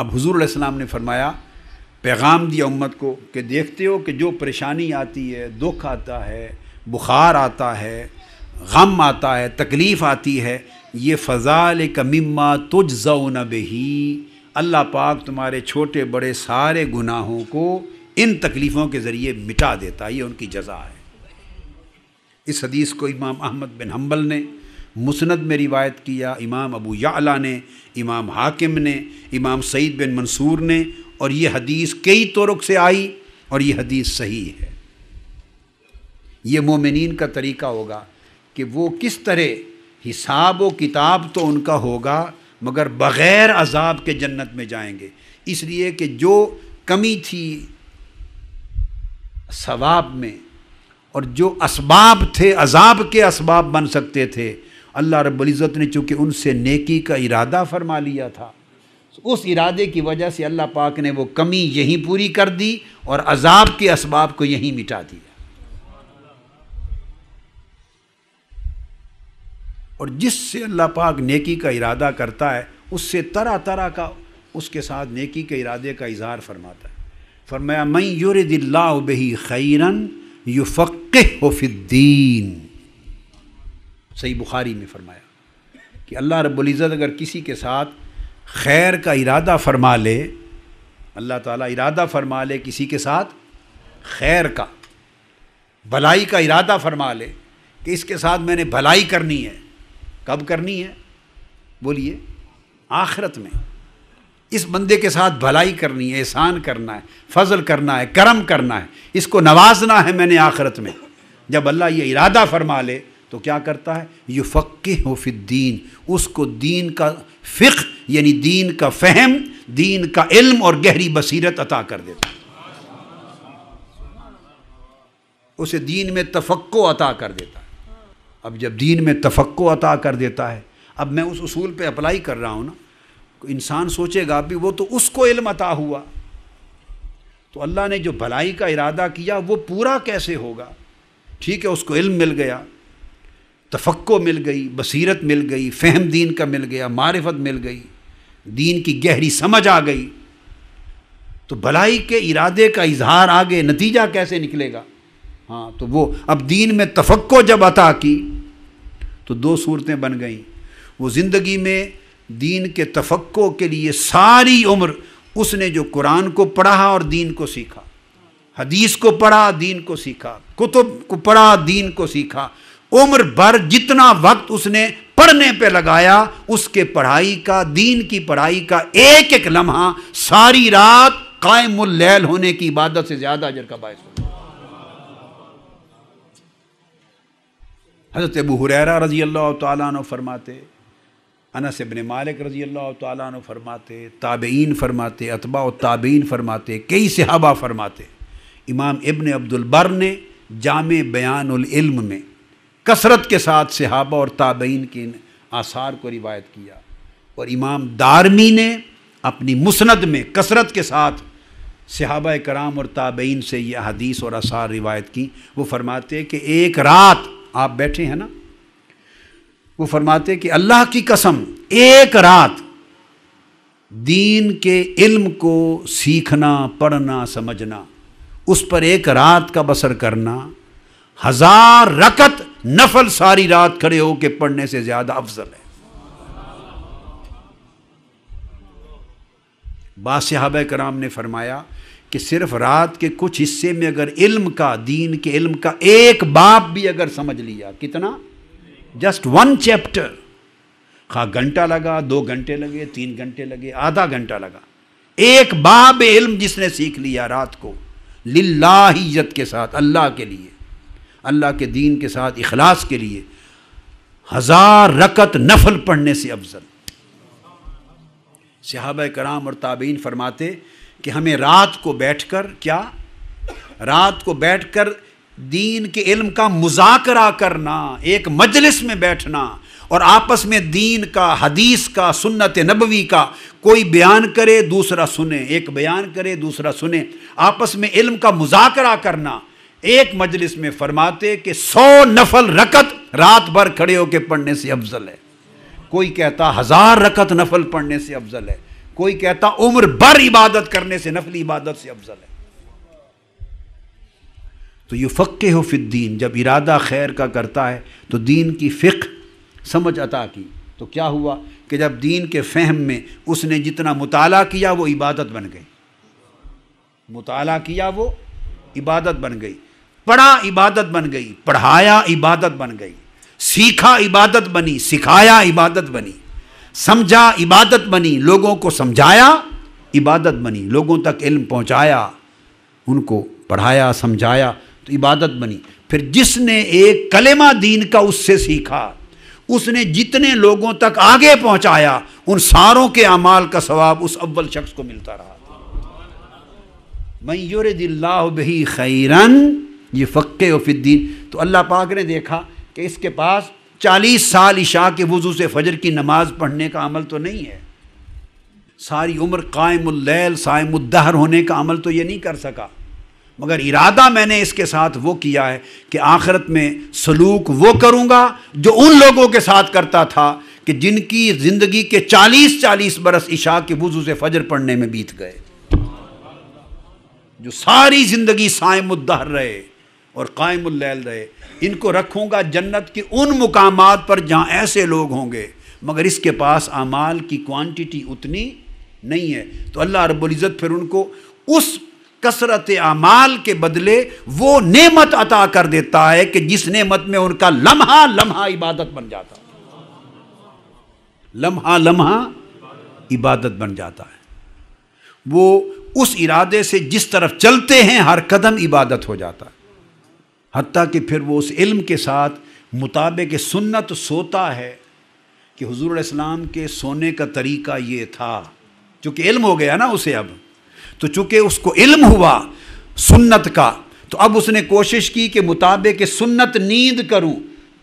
اب حضور علیہ السلام نے فرمایا، پیغام دیا امت کو کہ دیکھتے ہو کہ جو پریشانی آتی ہے، دکھ آتا ہے، بخار آتا ہے، غم آتا ہے، تکلیف آتی ہے، یہ فذالک مما تجزون بہ، اللہ پاک تمہارے چھوٹے بڑے سارے گناہوں کو ان تکلیفوں کے ذریعے مٹا دیتا ہے، یہ ان کی جزا ہے۔ اس حدیث کو امام احمد بن حنبل نے مسند میں روایت کیا، امام ابو یعلا نے، امام حاکم نے، امام سعید بن منصور نے، اور یہ حدیث کئی طرق سے آئی اور یہ حدیث صحیح ہے۔ یہ مومنین کا طریقہ ہوگا کہ وہ کس طرح حساب و کتاب تو ان کا ہوگا مگر بغیر عذاب کے جنت میں جائیں گے، اس لیے کہ جو کمی تھی ثواب میں اور جو اسباب تھے عذاب کے اسباب بن سکتے تھے، اللہ رب العزت نے چونکہ ان سے نیکی کا ارادہ فرما لیا تھا، اس ارادے کی وجہ سے اللہ پاک نے وہ کمی یہیں پوری کر دی اور عذاب کے اسباب کو یہیں مٹا دیا۔ اور جس سے اللہ پاک نیکی کا ارادہ کرتا ہے اس سے طرح طرح کا اس کے ساتھ نیکی کے ارادے کا اظہار فرماتا ہے۔ فرمایا من یرد اللہ بہ خیرا یفقہہ فی الدین، صحیح بخاری میں فرمایا کہ اللہ رب العزت اگر کسی کے ساتھ خیر کا ارادہ فرما لے، اللہ تعالیٰ ارادہ فرما لے کسی کے ساتھ خیر کا، بھلائی کا ارادہ فرما لے کہ اس کے ساتھ میں نے بھلائی کرنی ہے، کب کرنی ہے بولیے؟ آخرت میں اس بندے کے ساتھ بھلائی کرنی ہے، احسان کرنا ہے، فضل کرنا ہے، کرم کرنا ہے، اس کو نوازنا ہے میں نے آخرت میں۔ جب اللہ یہ ارادہ فرما لے تو کیا کرتا ہے؟ یفقہہ فی الدین، اس کو دین کا فقہ یعنی دین کا فہم، دین کا علم اور گہری بصیرت عطا کر دیتا ہے، اسے دین میں تفقہ عطا کر دیتا ہے۔ اب جب دین میں تفقہ عطا کر دیتا ہے، اب میں اس اصول پہ اپلائی کر رہا ہوں نا، انسان سوچے گا بھی وہ تو اس کو علم عطا ہوا، تو اللہ نے جو بھلائی کا ارادہ کیا وہ پورا کیسے ہوگا؟ ٹھیک ہے، اس کو علم مل گیا، تفقہ مل گئی، بصیرت مل گئی، فہم دین کا مل گیا، معرفت مل گئی، دین کی گہری سمجھ آ گئی، تو بھلائی کے ارادے کا اظہار آگے نتیجہ کیسے نکلے گا؟ ہاں، تو وہ اب دین میں تفقہ جب عطا کی تو دو صورتیں بن گئیں۔ وہ زندگی میں دین کے تفقہ کے لیے ساری عمر اس نے جو قرآن کو پڑھا اور دین کو سیکھا، حدیث کو پڑھا، دین کو سیکھا، کتب کو پڑھا، دین کو سیکھا، عمر بھر جتنا وقت اس نے پڑھنے پہ لگایا، اس کے پڑھائی کا، دین کی پڑھائی کا ایک ایک لمحہ ساری رات قائم اللیل ہونے کی عبادت سے زیادہ اجر کا باعث ہوتا۔ حضرت ابو ہریرہ رضی اللہ تعالیٰ عنہ فرماتے، انس بن مالک رضی اللہ تعالیٰ عنہ فرماتے، تابعین فرماتے، اتباع التابعین فرماتے، کئی صحابہ فرماتے، امام ابن عبد البر نے جامع بیان العلم میں کثرت کے ساتھ صحابہ اور تابعین کے آثار کو روایت کیا، اور امام دارمی نے اپنی مسند میں کثرت کے ساتھ صحابہ کرام اور تابعین سے یہ حدیث اور آثار روایت کی۔ وہ فرماتے کہ ایک رات آپ بیٹھے ہیں نا، وہ فرماتے کہ اللہ کی قسم ایک رات دین کے علم کو سیکھنا، پڑھنا، سمجھنا، اس پر ایک رات کا بسر کرنا 1000 رکعت نفل ساری رات کھڑے ہو کے پڑھنے سے زیادہ افضل ہے۔ بعض صحابہ کرام نے فرمایا کہ صرف رات کے کچھ حصے میں اگر علم کا، دین کے علم کا ایک باب بھی اگر سمجھ لیا، کتنا؟ جسٹ 1 چیپٹر، خواہ گھنٹہ لگا، 2 گھنٹے لگے، 3 گھنٹے لگے، آدھا گھنٹہ لگا، ایک باب علم جس نے سیکھ لیا رات کو للہیت کے ساتھ، اللہ کے لیے، اللہ کے دین کے ساتھ اخلاص کے لیے، 1000 رکعت نفل پڑھنے سے افضل۔ صحابہ کرام اور تابعین فرماتے کہ ہمیں رات کو بیٹھ کر، کیا؟ رات کو بیٹھ کر دین کے علم کا مذاکرہ کرنا، ایک مجلس میں بیٹھنا اور آپس میں دین کا، حدیث کا، سنت نبوی کا کوئی بیان کرے دوسرا سنے، ایک بیان کرے دوسرا سنے، آپس میں علم کا مذاکرہ کرنا ایک مجلس میں، فرماتے کہ 100 نفل رکعت رات بھر کھڑے ہو کے پڑھنے سے افضل ہے۔ کوئی کہتا 1000 رکعت نفل پڑھنے سے افضل ہے، کوئی کہتا عمر بھر عبادت کرنے سے نفلی عبادت سے افضل ہے۔ تو یفقہ فی الدین، جب ارادہ خیر کا کرتا ہے تو دین کی فقہ سمجھ عطا کی، تو کیا ہوا کہ جب دین کے فہم میں اس نے جتنا مطالعہ کیا وہ عبادت بن گئی، مطالعہ کیا وہ عبادت بن گئی، پڑھا عبادت بن گئی، پڑھایا عبادت بن گئی، سیکھا عبادت بنی، سکھایا عبادت بنی، سمجھا عبادت بنی، لوگوں کو سمجھایا عبادت بنی، لوگوں تک علم پہنچایا، ان کو پڑھایا سمجھایا تو عبادت بنی۔ پھر جس نے ایک کلمہ دین کا اس سے سیکھا، اس نے جتنے لوگوں تک آگے پہنچایا، ان ساروں کے اعمال کا ثواب اس اول شخص کو ملتا رہا۔ من یرد اللہ بہ خیرا یفقہہ فی الدین۔ تو اللہ پاک نے دیکھا کہ اس کے پاس 40 سال عشاء کے وضو سے فجر کی نماز پڑھنے کا عمل تو نہیں ہے، ساری عمر قائم اللیل صائم الدہر ہونے کا عمل تو یہ نہیں کر سکا، مگر ارادہ میں نے اس کے ساتھ وہ کیا ہے کہ آخرت میں سلوک وہ کروں گا جو ان لوگوں کے ساتھ کرتا تھا کہ جن کی زندگی کے 40 برس عشاء کے وضو سے فجر پڑھنے میں بیت گئے، جو ساری زندگی صائم الدہر رہے اور قائم اللیل رہے، ان کو رکھوں گا جنت کے ان مقامات پر جہاں ایسے لوگ ہوں گے مگر اس کے پاس اعمال کی کوانٹٹی اتنی نہیں ہے۔ تو اللہ رب العزت پھر ان کو اس کثرت اعمال کے بدلے وہ نعمت عطا کر دیتا ہے کہ جس نعمت میں ان کا لمحہ لمحہ عبادت بن جاتا ہے، لمحہ لمحہ عبادت بن جاتا ہے۔ وہ اس ارادے سے جس طرف چلتے ہیں ہر قدم عبادت ہو جاتا ہے، حتیٰ کہ پھر وہ اس علم کے ساتھ مطابق سنت سوتا ہے کہ حضور علیہ السلام کے سونے کا طریقہ یہ تھا، چونکہ علم ہو گیا نا اسے، اب تو چونکہ اس کو علم ہوا سنت کا تو اب اس نے کوشش کی کہ مطابق سنت نیند کروں،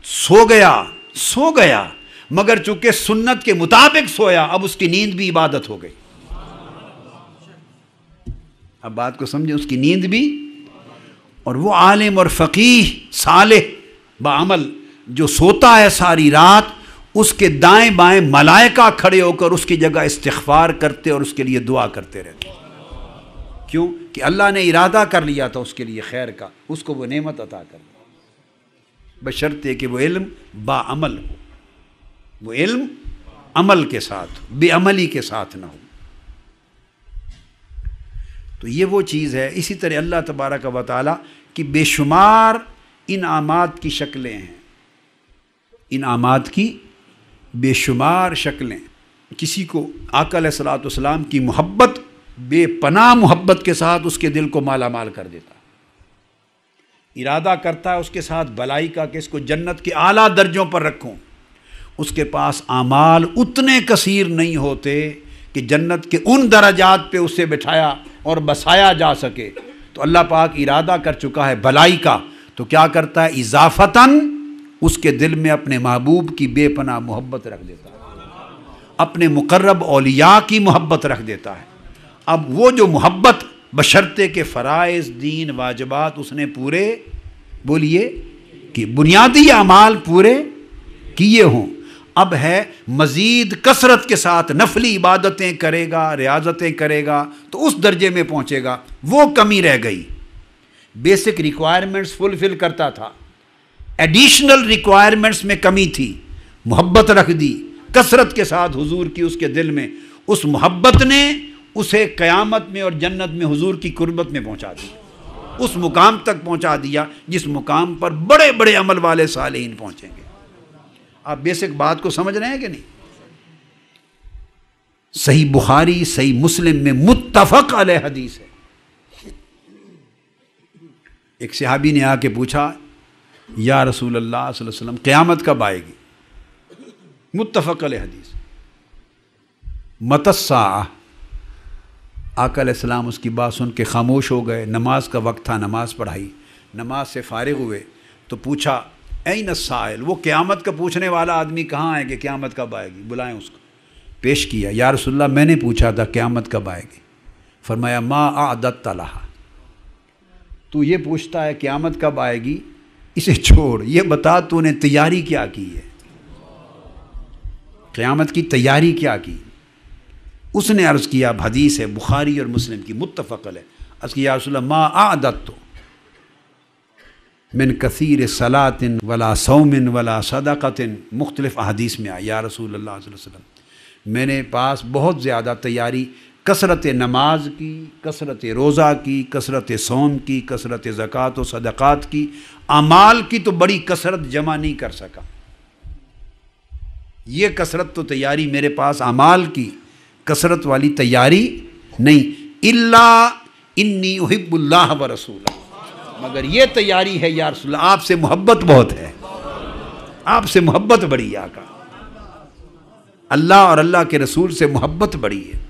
سو گیا مگر چونکہ سنت کے مطابق سویا اب اس کی نیند بھی عبادت ہو گئی۔ اب بات کو سمجھیں، اس کی نیند بھی، اور وہ عالم اور فقیہ صالح بعمل جو سوتا ہے ساری رات، اس کے دائیں بائیں ملائکہ کھڑے ہو کر اس کی جگہ استغفار کرتے اور اس کے لیے دعا کرتے رہتے۔ کیوں کہ اللہ نے ارادہ کر لیا تھا اس کے لیے خیر کا، اس کو وہ نعمت عطا کر دی، بشرطے کہ وہ علم با عمل ہو، وہ علم عمل کے ساتھ، بے عملی کے ساتھ نہ ہو۔ تو یہ وہ چیز ہے۔ اسی طرح اللہ تبارک و تعالی کی بے شمار انعامات کی شکلیں ہیں، انعامات کی بے شمار شکلیں۔ کسی کو آقا علیہ الصلوۃ والسلام کی محبت بے پناہ محبت کے ساتھ اس کے دل کو مالا مال کر دیتا ہے، ارادہ کرتا ہے اس کے ساتھ بلائی کا کہ اس کو جنت کے اعلیٰ درجوں پر رکھوں، اس کے پاس اعمال اتنے کثیر نہیں ہوتے کہ جنت کے ان درجات پہ اسے بٹھایا اور بسایا جا سکے، تو اللہ پاک ارادہ کر چکا ہے بلائی کا، تو کیا کرتا ہے اضافتاً اس کے دل میں اپنے محبوب کی بے پناہ محبت رکھ دیتا ہے، اپنے مقرب اولیاء کی محبت رکھ دیتا ہے۔ اب وہ جو محبت بشرطے کے فرائض دین واجبات اس نے پورے بولیے کہ بنیادی اعمال پورے کیے ہوں، اب ہے مزید کثرت کے ساتھ نفلی عبادتیں کرے گا، ریاضتیں کرے گا تو اس درجے میں پہنچے گا۔ وہ کمی رہ گئی، بیسک ریکوائرمنٹس فلفل کرتا تھا، ایڈیشنل ریکوائرمنٹس میں کمی تھی، محبت رکھ دی کثرت کے ساتھ حضور کی اس کے دل میں، اس محبت نے اسے قیامت میں اور جنت میں حضور کی قربت میں پہنچا دیا، اس مقام تک پہنچا دیا جس مقام پر بڑے بڑے عمل والے صالحین پہنچیں گے۔ آپ بیسک بات کو سمجھ رہے ہیں کہ نہیں؟ صحیح بخاری صحیح مسلم میں متفق علیہ حدیث ہے۔ ایک صحابی نے آ کے پوچھا یا رسول اللہ صلی اللہ علیہ وسلم قیامت کب آئے گی؟ متفق علیہ حدیث۔ متی الساعہ، آقا علیہ السلام اس کی بات سن کے خاموش ہو گئے، نماز کا وقت تھا، نماز پڑھائی، نماز سے فارغ ہوئے تو پوچھا این السائل، وہ قیامت کا پوچھنے والا آدمی کہاں آئے گی، قیامت کب آئے گی، بلائیں اس کو۔ پیش کیا، یا رسول اللہ میں نے پوچھا تھا قیامت کب آئے گی، فرمایا ما اعددت لہا، تو یہ پوچھتا ہے قیامت کب آئے گی، اسے چھوڑ، یہ بتا تو نے تیاری کیا کی ہے، قیامت کی تیاری کیا کی، اس نے عرض کیا، اب حدیث ہے بخاری اور مسلم کی متفق علیہ، عرض کیا یا رسول اللہ ما اعددت من کثیر صلاۃ ولا صوم ولا صدقۃ، مختلف احادیث میں آیا یا رسول اللہ صلی اللہ علیہ وسلم میرے پاس بہت زیادہ تیاری کثرت نماز کی، کثرت روزہ کی، کثرت صوم کی، کثرت زکوٰۃ و صدقات کی، اعمال کی تو بڑی کثرت جمع نہیں کر سکا۔ یہ کثرت تو تیاری میرے پاس اعمال کی کثرت والی تیاری نہیں، الا انی احب اللہ و رسولہ، مگر یہ تیاری ہے یا رسول اللہ آپ سے محبت بہت ہے، آپ سے محبت بڑی ہے آقا، اللہ اور اللہ کے رسول سے محبت بڑی ہے۔